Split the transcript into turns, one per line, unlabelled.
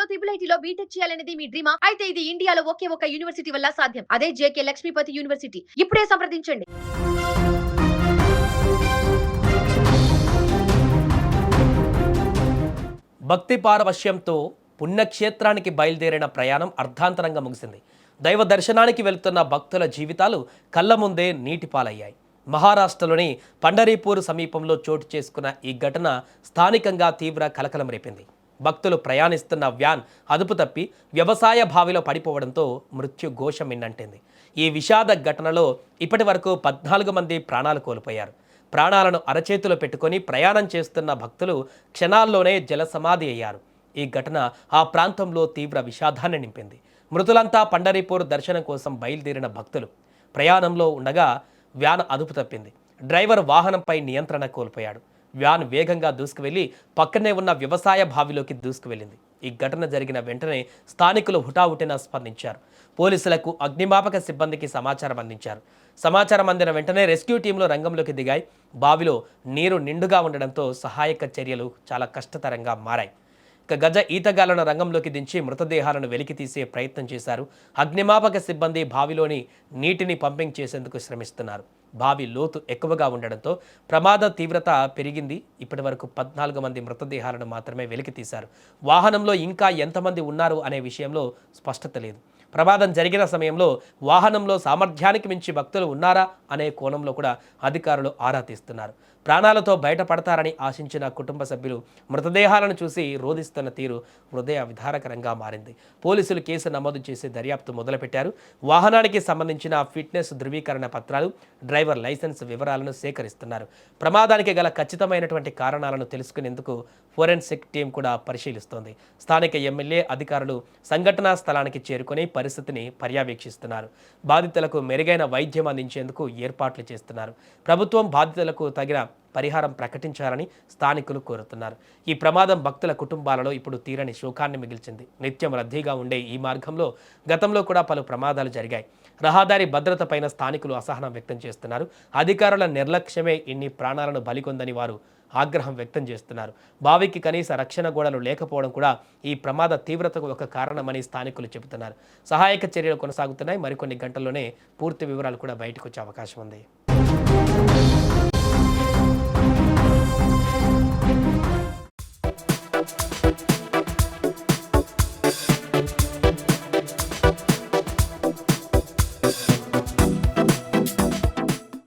లో ట్రిపుల్ ఐటీలో బీటెక్ చేయాలనేది మీ డ్రీమా? అయితే ఇది ఇండియాలో ఒకే ఒక యూనివర్సిటీ వల్ల సాధ్యం. అదే జేకే లక్ష్మీపతి యూనివర్సిటీ. ఇప్పుడే సంప్రదించండి.
భక్తి పారవశ్యంతో పుణ్యక్షేత్రానికి బయలుదేరిన ప్రయాణం అర్ధాంతరంగా ముగిసింది. దైవ దర్శనానికి వెళ్తున్న భక్తుల జీవితాలు కళ్ళ ముందే నీటిపాలయ్యాయి. మహారాష్ట్రలోని పండరీపూర్ సమీపంలో చోటు చేసుకున్న ఈ ఘటన స్థానికంగా తీవ్ర కలకలం రేపింది. భక్తులు ప్రయాణిస్తున్న వ్యాన్ అదుపు తప్పి వ్యవసాయ బావిలో పడిపోవడంతో మృత్యు ఘోష మిన్నంటింది. ఈ విషాద ఘటనలో ఇప్పటి వరకు 14 మంది ప్రాణాలు కోల్పోయారు. ప్రాణాలను అరచేతిలో పెట్టుకొని ప్రయాణం చేస్తున్న భక్తులు క్షణాల్లోనే జలసమాధి అయ్యారు. ఈ ఘటన ఆ ప్రాంతంలో తీవ్ర విషాదాన్ని నింపింది. మృతులంతా పండరీపూర్ దర్శనం కోసం బయలుదేరిన భక్తులు. ప్రయాణంలో ఉండగా వ్యాన్ అదుపు తప్పింది. డ్రైవర్ వాహనంపై నియంత్రణ కోల్పోయాడు. వ్యాన్ వేగంగా దూసుకువెళ్లి పక్కనే ఉన్న వ్యవసాయ బావిలోకి దూసుకువెళ్ళింది. ఈ ఘటన జరిగిన వెంటనే స్థానికులు హుటాహుటిన స్పందించారు. పోలీసులకు, అగ్నిమాపక సిబ్బందికి సమాచారం అందించారు. సమాచారం అందిన వెంటనే రెస్క్యూ టీంలు రంగంలోకి దిగాయి. బావిలో నీరు నిండుగా ఉండడంతో సహాయక చర్యలు చాలా కష్టతరంగా మారాయి. గజ ఈతగాళ్లను రంగంలోకి దించి మృతదేహాలను వెలికి తీసే ప్రయత్నం చేశారు. అగ్నిమాపక సిబ్బంది బావిలోని నీటిని పంపింగ్ చేసేందుకు శ్రమిస్తున్నారు. బావి లోతు ఎక్కువగా ఉండడంతో ప్రమాద తీవ్రత పెరిగింది. ఇప్పటి వరకు 14 మంది మృతదేహాలను మాత్రమే వెలికి తీశారు. వాహనంలో ఇంకా ఎంతమంది ఉన్నారు అనే విషయంలో స్పష్టత లేదు. ప్రమాదం జరిగిన సమయంలో వాహనంలో సామర్థ్యానికి మించి భక్తులు ఉన్నారా అనే కోణంలో కూడా అధికారులు ఆరా తీస్తున్నారు. ప్రాణాలతో బయటపడతారని ఆశించిన కుటుంబ సభ్యులు మృతదేహాలను చూసి రోధిస్తున్న తీరు హృదయ విదారకరంగా మారింది. పోలీసులు కేసు నమోదు చేసి దర్యాప్తు మొదలుపెట్టారు. వాహనానికి సంబంధించిన ఫిట్నెస్ ధృవీకరణ పత్రాలు, డ్రైవర్ లైసెన్స్ వివరాలను సేకరిస్తున్నారు. ప్రమాదానికి గల ఖచ్చితమైనటువంటి కారణాలను తెలుసుకునేందుకు ఫోరెన్సిక్ టీం కూడా పరిశీలిస్తోంది. స్థానిక ఎమ్మెల్యే, అధికారులు సంఘటనా స్థలానికి చేరుకొని పరిస్థితిని పర్యవేక్షిస్తున్నారు. బాధితులకు మెరుగైన వైద్యం అందించేందుకు ఏర్పాట్లు చేస్తున్నారు. ప్రభుత్వం బాధితులకు తగిన పరిహారం ప్రకటించాలని స్థానికులు కోరుతున్నారు. ఈ ప్రమాదం భక్తుల కుటుంబాలలో ఇప్పుడు తీరని శోకాన్ని మిగిల్చింది. నిత్యం రద్దీగా ఉండే ఈ మార్గంలో గతంలో కూడా పలు ప్రమాదాలు జరిగాయి. రహదారి భద్రతపైన స్థానికులు అసహనం వ్యక్తం చేస్తున్నారు. అధికారుల నిర్లక్ష్యమే ఇన్ని ప్రాణాలను బలికొందని వారు ఆగ్రహం వ్యక్తం చేస్తున్నారు. బావికి కనీస రక్షణ గోడలు లేకపోవడం కూడా ఈ ప్రమాద తీవ్రతకు ఒక కారణమని స్థానికులు చెబుతున్నారు. సహాయక చర్యలు కొనసాగుతున్నాయి. మరికొన్ని గంటల్లోనే పూర్తి వివరాలు కూడా బయటకు వచ్చే అవకాశం ఉంది.